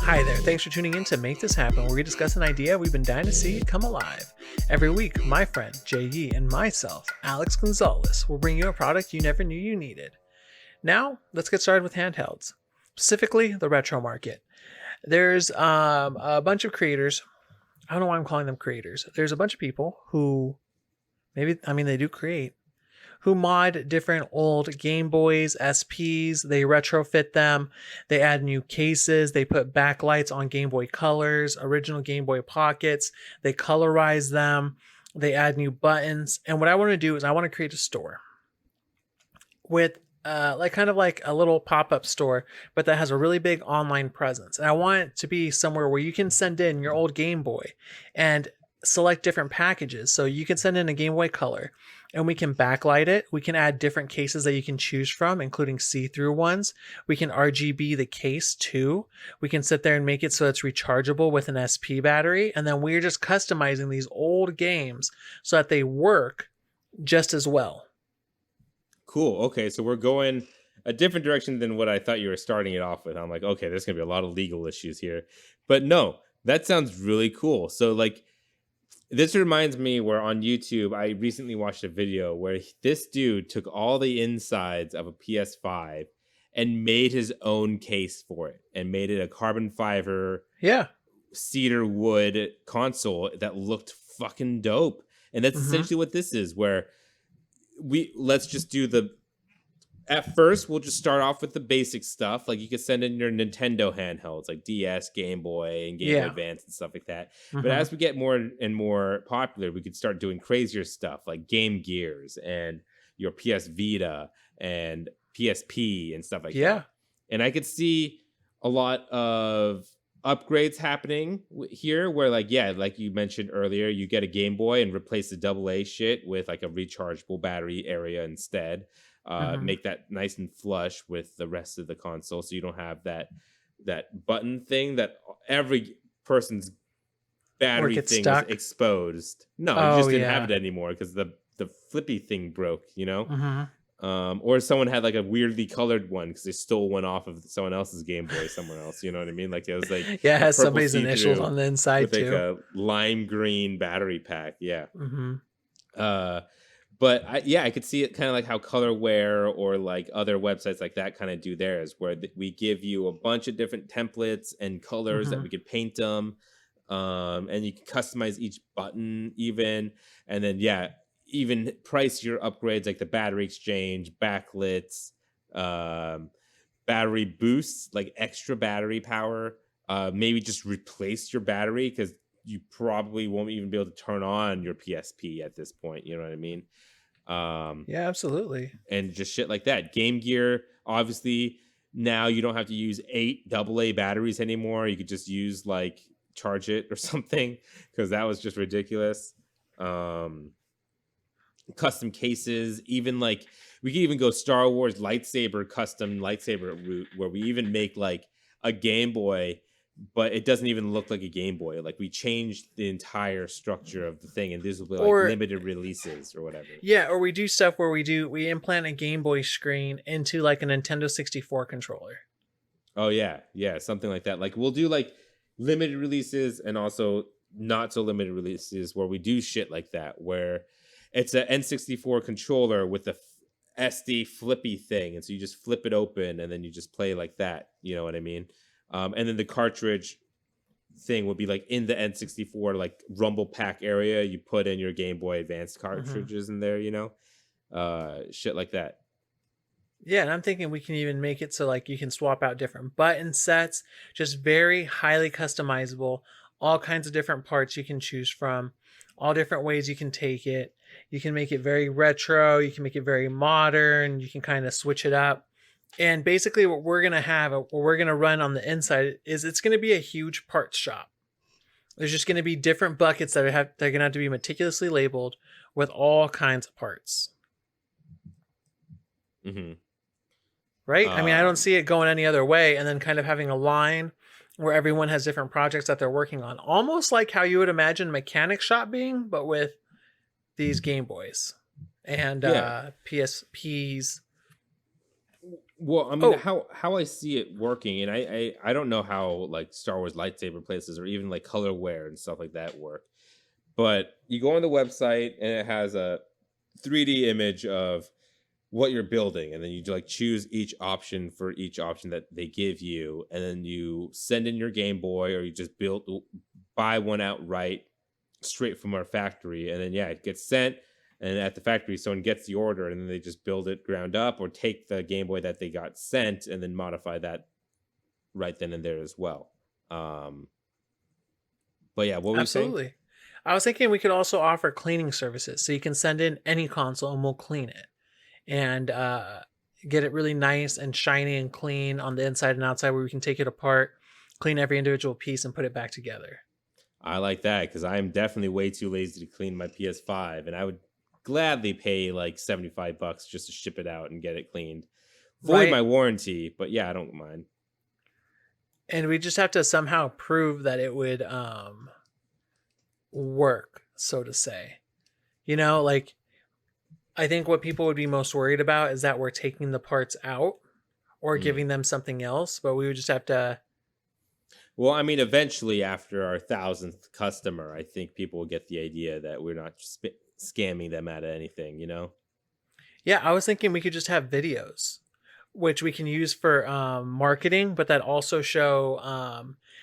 Hi there, thanks for tuning in to Make This Happen, where we discuss an idea we've been dying to see come alive. Every week, my friend Jay Yee and myself, Alex Gonzalez, will bring you a product you never knew you needed. Now, let's get started with handhelds, specifically the retro market. There's a bunch of creators. I don't know why I'm calling them creators. There's a bunch of people who they do create, who mod different old Game Boys, SPs, they retrofit them, they add new cases, they put backlights on Game Boy Colors, original Game Boy Pockets, they colorize them, they add new buttons. And what I want to do is I want to create a store with kind of like a little pop-up store, but that has a really big online presence. And I want it to be somewhere where you can send in your old Game Boy and select different packages. So you can send in a Game Boy Color and we can backlight it. We can add different cases that you can choose from, including see-through ones. We can RGB the case too. We can sit there and make it so it's rechargeable with an SP battery. And then we're just customizing these old games so that they work just as well. Cool. Okay, so we're going a different direction than what I thought you were starting it off with. I'm like, okay, there's going to be a lot of legal issues here. But no, that sounds really cool. So like, this reminds me where on YouTube, I recently watched a video where this dude took all the insides of a PS5 and made his own case for it and made it a carbon fiber, cedar wood console that looked fucking dope. And that's essentially what this is, where let's just do at first, we'll just start off with the basic stuff. Like you could send in your Nintendo handhelds like DS, Game Boy, and Game Boy Advance and stuff like that. But as we get more and more popular, we could start doing crazier stuff like Game Gears and your PS Vita and PSP and stuff like that. And I could see a lot of upgrades happening here where like you mentioned earlier, you get a Game Boy and replace the AA shit with like a rechargeable battery area instead. Make that nice and flush with the rest of the console, so you don't have that button thing that every person's battery thing is exposed. No, you just didn't have it anymore because the flippy thing broke, you know? Or someone had like a weirdly colored one because they stole one off of someone else's Game Boy somewhere else, you know what I mean? Like it was like it has somebody's initials on the inside with too. Like a lime green battery pack, But I could see it kind of like how Colorware or like other websites like that kind of do theirs, where we give you a bunch of different templates and colors that we could paint them, and you can customize each button even, and then even price your upgrades like the battery exchange, backlits, battery boosts, like extra battery power, maybe just replace your battery because you probably won't even be able to turn on your PSP at this point. You know what I mean? Absolutely. And just shit like that. Game Gear, obviously, now you don't have to use 8 AA batteries anymore. You could just use like charge it or something because that was just ridiculous. Custom cases, even like we could even go Star Wars custom lightsaber route where we even make like a Game Boy, but it doesn't even look like a Game Boy. Like we changed the entire structure of the thing, and these will be like limited releases or whatever. Yeah, or we do stuff where we implant a Game Boy screen into like a Nintendo 64 controller. Oh yeah, something like that. Like we'll do like limited releases and also not so limited releases where we do shit like that, where it's an N64 controller with the SD flippy thing, and so you just flip it open and then you just play like that. You know what I mean? And then the cartridge thing would be like in the N64 like rumble pack area. You put in your Game Boy Advance cartridges in there, you know, shit like that. Yeah, and I'm thinking we can even make it so like you can swap out different button sets, just very highly customizable, all kinds of different parts you can choose from, all different ways you can take it. You can make it very retro, you can make it very modern, you can kind of switch it up. And basically what we're going to run on the inside is it's going to be a huge parts shop. There's just going to be different buckets they're going to have to be meticulously labeled with all kinds of parts. Right? I mean, I don't see it going any other way, and then kind of having a line where everyone has different projects that they're working on. Almost like how you would imagine mechanic shop being, but with these Game Boys and PSPs. Well, I mean, Oh, how I see it working, and I don't know how like Star Wars lightsaber places or even like colorware and stuff like that work. But you go on the website and it has a 3D image of what you're building, and then you like choose each option for each option that they give you, and then you send in your Game Boy, or you just buy one outright straight from our factory, and then yeah, it gets sent. And at the factory, someone gets the order, and then they just build it ground up, or take the Game Boy that they got sent and then modify that right then and there as well. Um, but yeah, what were you saying? absolutely. I was thinking we could also offer cleaning services, so you can send in any console and we'll clean it and get it really nice and shiny and clean on the inside and outside, where we can take it apart, clean every individual piece, and put it back together. I like that because I am definitely way too lazy to clean my PS5, and I would gladly pay like $75 just to ship it out and get it cleaned. Void Right? my warranty, but yeah, I don't mind. And we just have to somehow prove that it would work, so to say. Like, I think what people would be most worried about is that we're taking the parts out or Mm. giving them something else, but we would just have to. Well, I mean, eventually, after our 1,000th customer, I think people will get the idea that we're not scamming them out of anything, you know? Yeah, I was thinking we could just have videos, which we can use for marketing, but that also show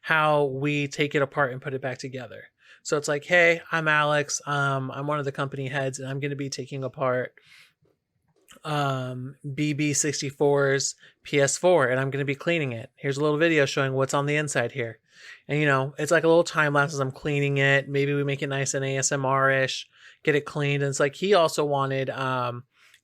how we take it apart and put it back together. So it's like, hey, I'm Alex. I'm one of the company heads, and I'm going to be taking apart BB64's PS4, and I'm going to be cleaning it. Here's a little video showing what's on the inside here. And it's like a little time lapse as I'm cleaning it. Maybe we make it nice and ASMR-ish, get it cleaned. And it's like he also wanted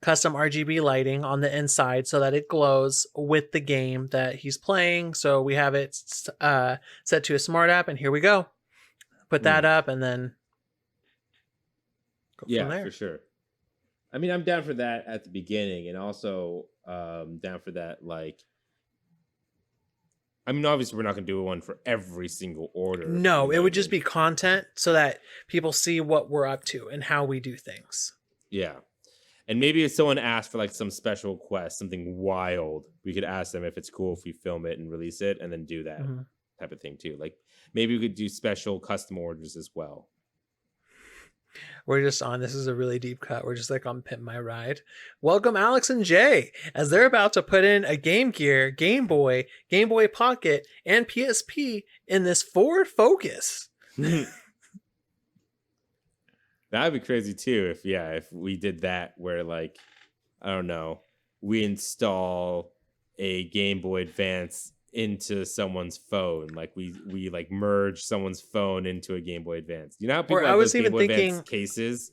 custom RGB lighting on the inside so that it glows with the game that he's playing. So we have it set to a smart app, and here we go. Put that up and then go from Yeah, there. for sure. I mean, I'm down for that at the beginning, and also down for that. Like, I mean, obviously, we're not going to do one for every single order. No, You it know what would I just mean? be content so that people see what we're up to and how we do things. Yeah. And maybe if someone asked for like some special quest, something wild, we could ask them if it's cool if we film it and release it and then do that Mhm. type of thing too. Like maybe we could do special custom orders as well. We're just on. This is a really deep cut. We're just like on Pimp My Ride. Welcome, Alex and Jay, as they're about to put in a Game Gear, Game Boy, Game Boy Pocket, and PSP in this Ford Focus. That'd be crazy too if we did that where like I don't know, we install a Game Boy Advance into someone's phone. Like we like merge someone's phone into a Game Boy Advance. You know how people Or I have those was Game even Boy Advance thinking, cases?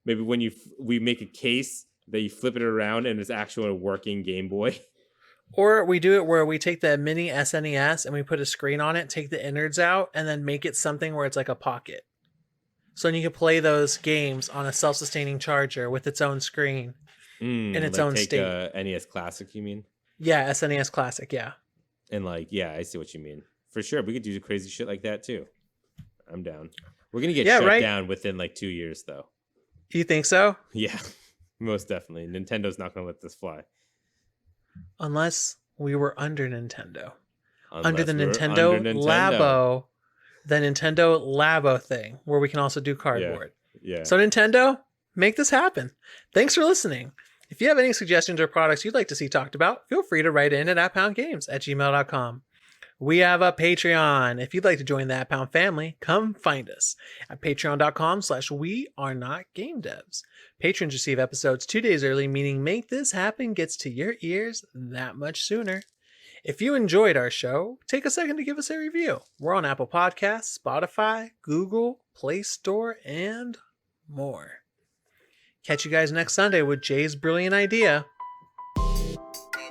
Maybe when we make a case that you flip it around and it's actually a working Game Boy. or we do it where we take the mini SNES and we put a screen on it, take the innards out, and then make it something where it's like a pocket. So then you can play those games on a self-sustaining charger with its own screen in its Like own take state. a NES Classic, you mean? Yeah, SNES Classic, yeah. And like, yeah, I see what you mean. For sure, we could do crazy shit like that too. I'm down. We're gonna get shut down within like 2 years, though. You think so? Yeah, most definitely. Nintendo's not gonna let this fly. Unless we were under Nintendo. Unless Under the we're Nintendo, under Nintendo. Labo. The Nintendo Labo thing, where we can also do cardboard. Yeah. So Nintendo, make this happen. Thanks for listening. If you have any suggestions or products you'd like to see talked about, feel free to write in at @poundgames@gmail.com. We have a Patreon. If you'd like to join the @pound family, come find us at patreon.com/wearenotgamedevs. Patrons receive episodes 2 days early, meaning Make This Happen gets to your ears that much sooner. If you enjoyed our show, take a second to give us a review. We're on Apple Podcasts, Spotify, Google, Play Store, and more. Catch you guys next Sunday with Jay's brilliant idea.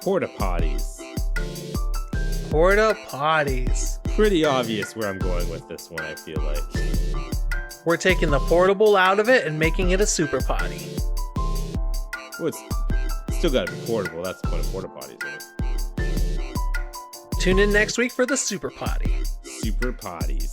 Porta potties. Porta potties. Pretty obvious where I'm going with this one, I feel like. We're taking the portable out of it and making it a super potty. Well, it's still gotta be portable. That's the point of porta potties, right? Tune in next week for the super potty. Super potties.